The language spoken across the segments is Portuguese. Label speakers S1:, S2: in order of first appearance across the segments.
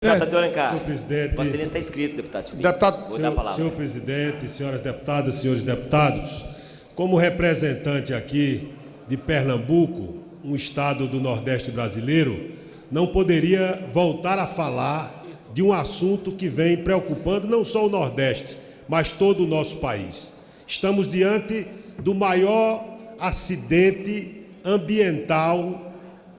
S1: Deputado Alencar,
S2: senhor presidente,
S1: Vossa Excelência está inscrito, deputado Silvinho.
S2: deputado,
S1: Vou dar a palavra.
S2: senhor presidente, senhoras deputadas, senhores deputados, como representante aqui de Pernambuco, um estado do Nordeste brasileiro, não poderia voltar a falar de um assunto que vem preocupando não só o Nordeste, mas todo o nosso país. Estamos diante do maior acidente ambiental,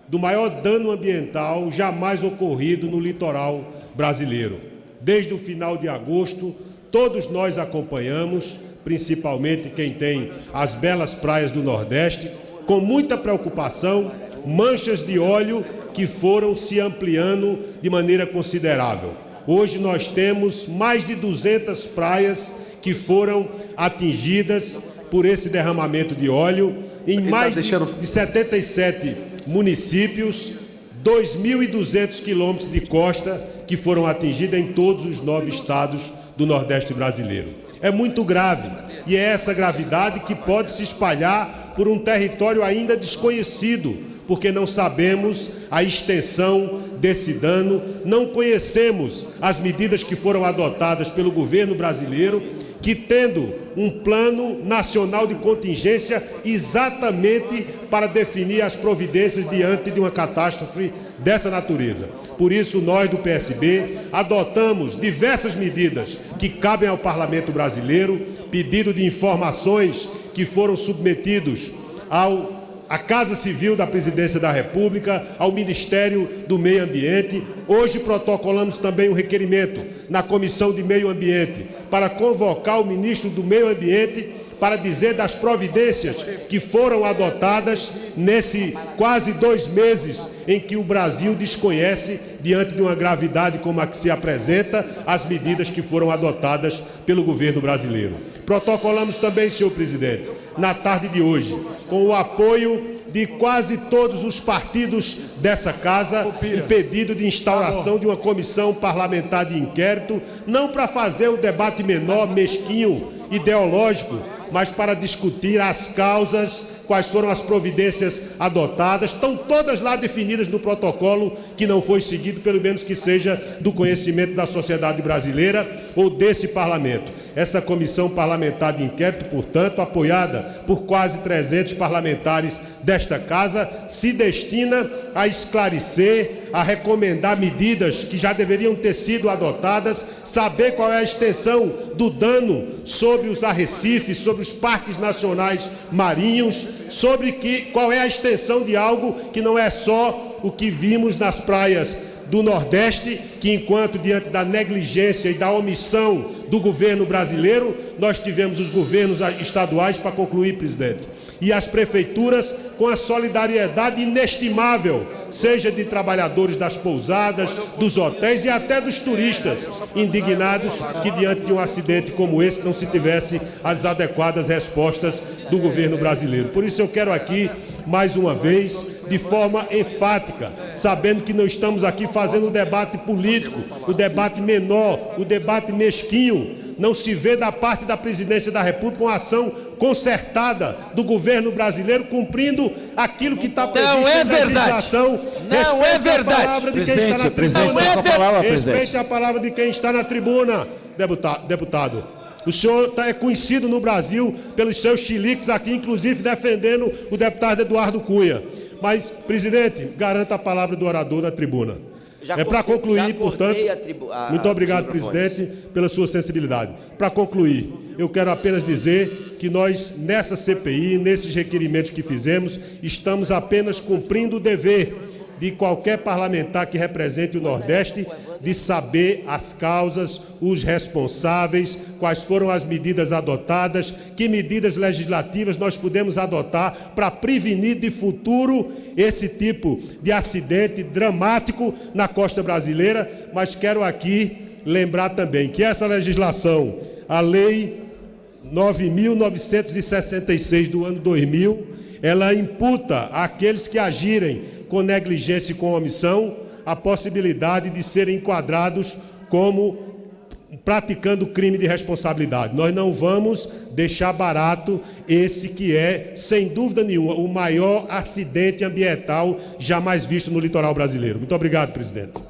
S2: do maior dano ambiental jamais ocorrido no litoral brasileiro. Desde o final de agosto, todos nós acompanhamos, principalmente quem tem as belas praias do Nordeste, com muita preocupação, manchas de óleo que foram se ampliando de maneira considerável. Hoje nós temos mais de 200 praias que foram atingidas por esse derramamento de óleo, em mais de 77 municípios, 2.200 quilômetros de costa que foram atingidos em todos os 9 estados do Nordeste brasileiro. É muito grave e é essa gravidade que pode se espalhar por um território ainda desconhecido, porque não sabemos a extensão desse dano, não conhecemos as medidas que foram adotadas pelo governo brasileiro, que tendo um plano nacional de contingência exatamente para definir as providências diante de uma catástrofe dessa natureza. Por isso, nós do PSB adotamos diversas medidas que cabem ao Parlamento brasileiro, pedido de informações que foram submetidos à Casa Civil da Presidência da República, ao Ministério do Meio Ambiente. Hoje protocolamos também um requerimento na Comissão de Meio Ambiente para convocar o ministro do Meio Ambiente para dizer das providências que foram adotadas nesse quase 2 meses em que o Brasil desconhece, diante de uma gravidade como a que se apresenta, as medidas que foram adotadas pelo governo brasileiro. Protocolamos também, senhor presidente, na tarde de hoje, com o apoio de quase todos os partidos dessa casa, um pedido de instauração de uma comissão parlamentar de inquérito, não para fazer um debate menor, mesquinho, ideológico, mas para discutir as causas, quais foram as providências adotadas. Estão todas lá definidas no protocolo, que não foi seguido, pelo menos que seja do conhecimento da sociedade brasileira ou desse parlamento. Essa comissão parlamentar de inquérito, portanto, apoiada por quase 300 parlamentares desta casa, se destina a esclarecer, a recomendar medidas que já deveriam ter sido adotadas, saber qual é a extensão do dano sobre os arrecifes, sobre os parques nacionais marinhos, sobre qual é a extensão de algo que não é só o que vimos nas praias do Nordeste, que enquanto diante da negligência e da omissão do governo brasileiro, nós tivemos os governos estaduais, para concluir, presidente, e as prefeituras com a solidariedade inestimável, seja de trabalhadores das pousadas, dos hotéis e até dos turistas indignados que diante de um acidente como esse não se tivesse as adequadas respostas do governo brasileiro. Por isso eu quero aqui, mais uma vez, de forma enfática, sabendo que não estamos aqui fazendo um debate político, o debate menor, o debate mesquinho. Não se vê da parte da Presidência da República uma ação concertada do governo brasileiro, cumprindo aquilo que está previsto na legislação.
S3: Não é verdade.
S2: Respeite a palavra de quem está na tribuna, deputado. O senhor é conhecido no Brasil pelos seus chiliques aqui, inclusive defendendo o deputado Eduardo Cunha. Mas, presidente, garanta a palavra do orador na tribuna. Para concluir, portanto, muito obrigado, presidente, pela sua sensibilidade. Para concluir, eu quero apenas dizer que nós, nessa CPI, nesses requerimentos que fizemos, estamos apenas cumprindo o dever de qualquer parlamentar que represente o Nordeste, de saber as causas, os responsáveis, quais foram as medidas adotadas, que medidas legislativas nós podemos adotar para prevenir de futuro esse tipo de acidente dramático na costa brasileira. Mas quero aqui lembrar também que essa legislação, a Lei 9.966 do ano 2000, ela imputa àqueles que agirem com negligência e com omissão a possibilidade de serem enquadrados como praticando crime de responsabilidade. Nós não vamos deixar barato esse que é, sem dúvida nenhuma, o maior acidente ambiental jamais visto no litoral brasileiro. Muito obrigado, presidente.